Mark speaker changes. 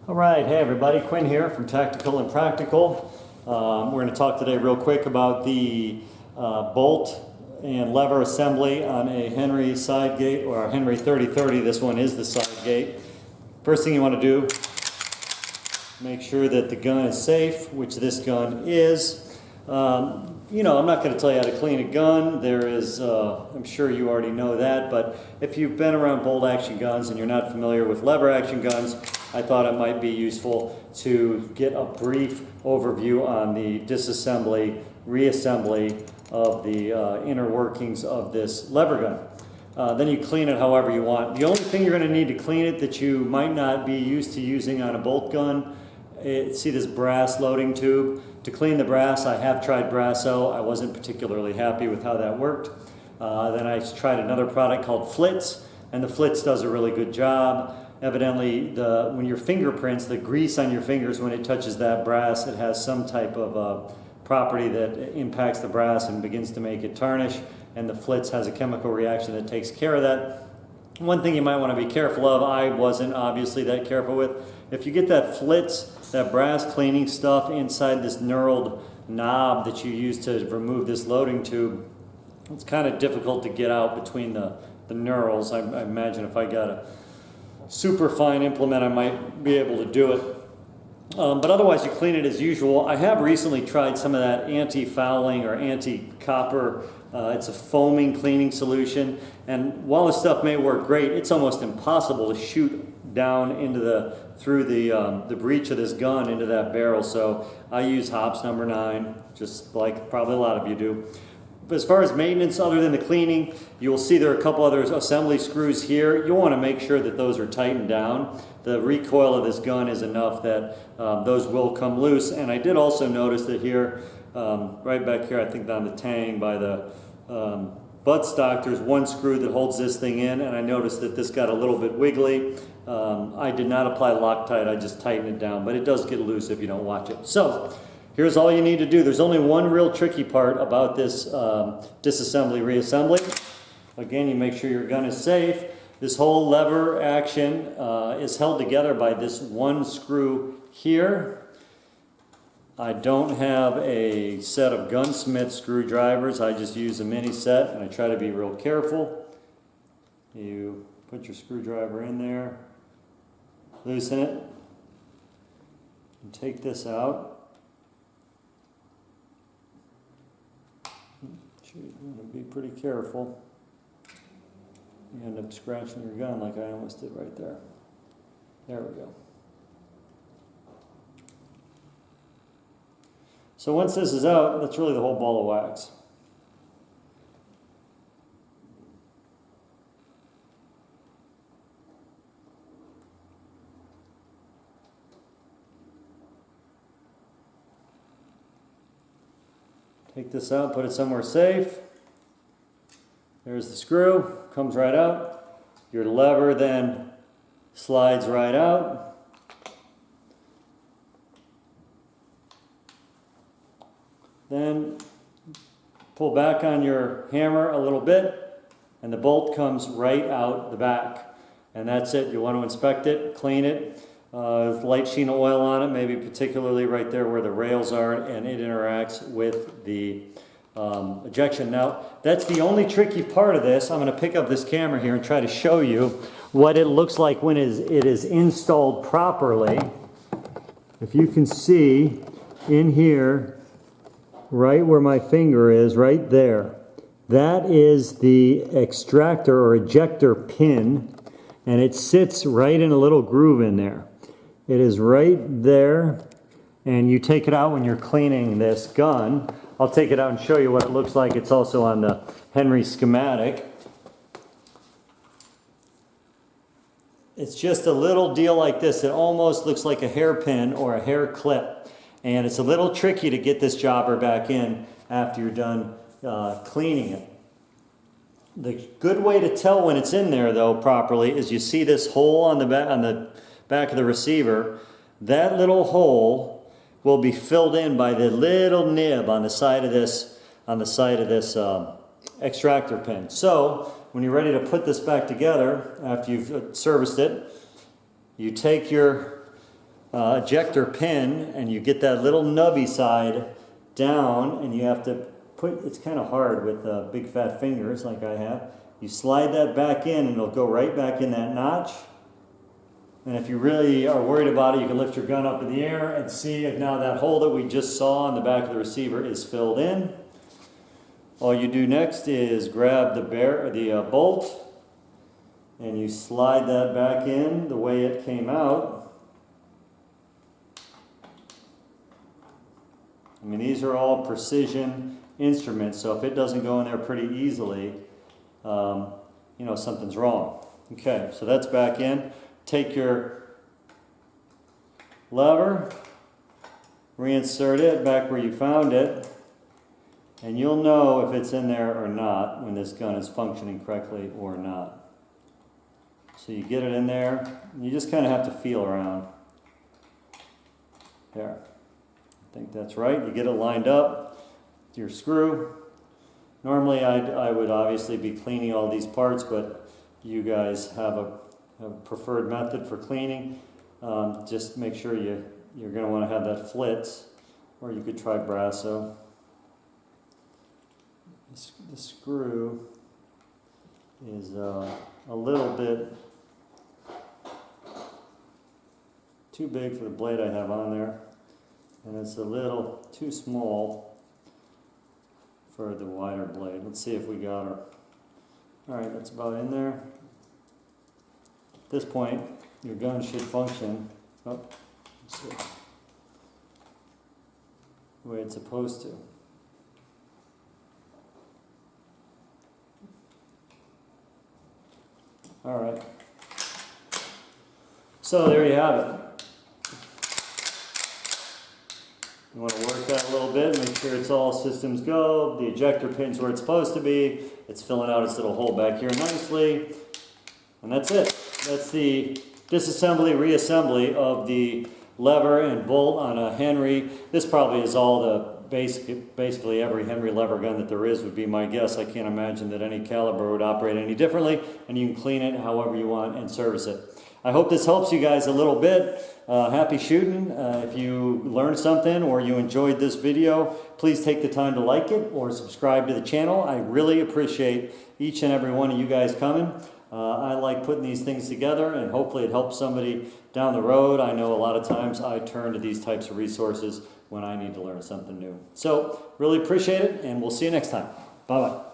Speaker 1: All right, hey everybody, Quinn here from Tactical and Practical. We're going to talk today real quick about the bolt and lever assembly on a Henry side gate or a Henry 3030. This one is the side gate. First thing you want to do, make sure that the gun is safe, which this gun is. I'm not going to tell you how to clean a gun. There is, I'm sure you already know that, but if you've been around bolt action guns and you're not familiar with lever action guns, I thought it might be useful to get a brief overview on the disassembly, reassembly of the inner workings of this lever gun. Then you clean it however you want. The only thing you're going to need to clean it that you might not be used to using on a bolt gun, see this brass loading tube? To clean the brass, I have tried Brasso. I wasn't particularly happy with how that worked. Then I tried another product called Flitz, and the Flitz does a really good job. Evidently, when your fingerprints, the grease on your fingers, when it touches that brass, it has some type of property that impacts the brass and begins to make it tarnish, and the Flitz has a chemical reaction that takes care of that. One thing you might want to be careful of, I wasn't obviously that careful with, if you get that Flitz, that brass cleaning stuff inside this knurled knob that you use to remove this loading tube, it's kind of difficult to get out between the knurls. I imagine if I got a super fine implement, I might be able to do it. But otherwise, you clean it as usual. I have recently tried some of that anti-fouling or anti-copper. It's a foaming cleaning solution, and while this stuff may work great, it's almost impossible to shoot down into through the breech of this gun into that barrel. So I use Hops number 9, just like probably a lot of you do. But as far as maintenance, other than the cleaning, you'll see there are a couple other assembly screws here. You'll want to make sure that those are tightened down. The recoil of this gun is enough that those will come loose. And I did also notice that here, right back here, I think on the tang by the buttstock, there's one screw that holds this thing in, and I noticed that this got a little bit wiggly. I did not apply Loctite, I just tightened it down, but it does get loose if you don't watch it. So here's all you need to do. There's only one real tricky part about this disassembly, reassembly. Again, you make sure your gun is safe. This whole lever action is held together by this one screw here. I don't have a set of gunsmith screwdrivers. I just use a mini set, and I try to be real careful. You put your screwdriver in there, loosen it, and take this out. You want to be pretty careful. You end up scratching your gun like I almost did right there. There we go. So once this is out, that's really the whole ball of wax. Take this out, put it somewhere safe. There's the screw, comes right out. Your lever then slides right out. Then pull back on your hammer a little bit, and the bolt comes right out the back. And that's it. You want to inspect it, clean it. Light sheen of oil on it, maybe particularly right there where the rails are, and it interacts with the ejection. Now, that's the only tricky part of this. I'm going to pick up this camera here and try to show you what it looks like when it is installed properly. If you can see in here, right where my finger is, right there, that is the extractor or ejector pin, and it sits right in a little groove in there. It is right there, and you take it out when you're cleaning this gun. I'll take it out and show you what it looks like. It's also on the Henry schematic. It's just a little deal like this. It almost looks like a hairpin or a hair clip. And it's a little tricky to get this jobber back in after you're done cleaning it. The good way to tell when it's in there, though, properly, is you see this hole on the back of the receiver. That little hole will be filled in by the little nib on the side of this extractor pin. So when you're ready to put this back together after you've serviced it, you take your ejector pin, and you get that little nubby side down, and you have to put, it's kind of hard with big fat fingers like I have. You slide that back in and it'll go right back in that notch. And if you really are worried about it, you can lift your gun up in the air and see if now that hole that we just saw on the back of the receiver is filled in. All you do next is grab the bolt, and you slide that back in the way it came out. I mean, these are all precision instruments, so if it doesn't go in there pretty easily, you know, something's wrong. Okay, so that's back in. Take your lever, reinsert it back where you found it, and you'll know if it's in there or not when this gun is functioning correctly or not. So you get it in there, you just kind of have to feel around. There. I think that's right. You get it lined up with your screw. Normally I would obviously be cleaning all these parts, but you guys have a preferred method for cleaning. Just make sure you're going to want to have that flitz, or you could try Brasso. The screw is a little bit too big for the blade I have on there, and it's a little too small for the wider blade. Let's see if we got her. All right, that's about in there. At this point, your gun should function. Oh, let's see. The way it's supposed to. All right. So there you have it. You want to work that a little bit, make sure it's all systems go. The ejector pin's where it's supposed to be. It's filling out its little hole back here nicely. And that's it. That's the disassembly, reassembly of the lever and bolt on a Henry. This probably is all the basically every Henry lever gun that there is would be my guess. I can't imagine that any caliber would operate any differently, and you can clean it however you want and service it. I hope this helps you guys a little bit. Happy shooting. If you learned something or you enjoyed this video, please take the time to like it or subscribe to the channel. I really appreciate each and every one of you guys coming. I like putting these things together, and hopefully it helps somebody down the road. I know a lot of times I turn to these types of resources when I need to learn something new. So really appreciate it, and we'll see you next time. Bye-bye.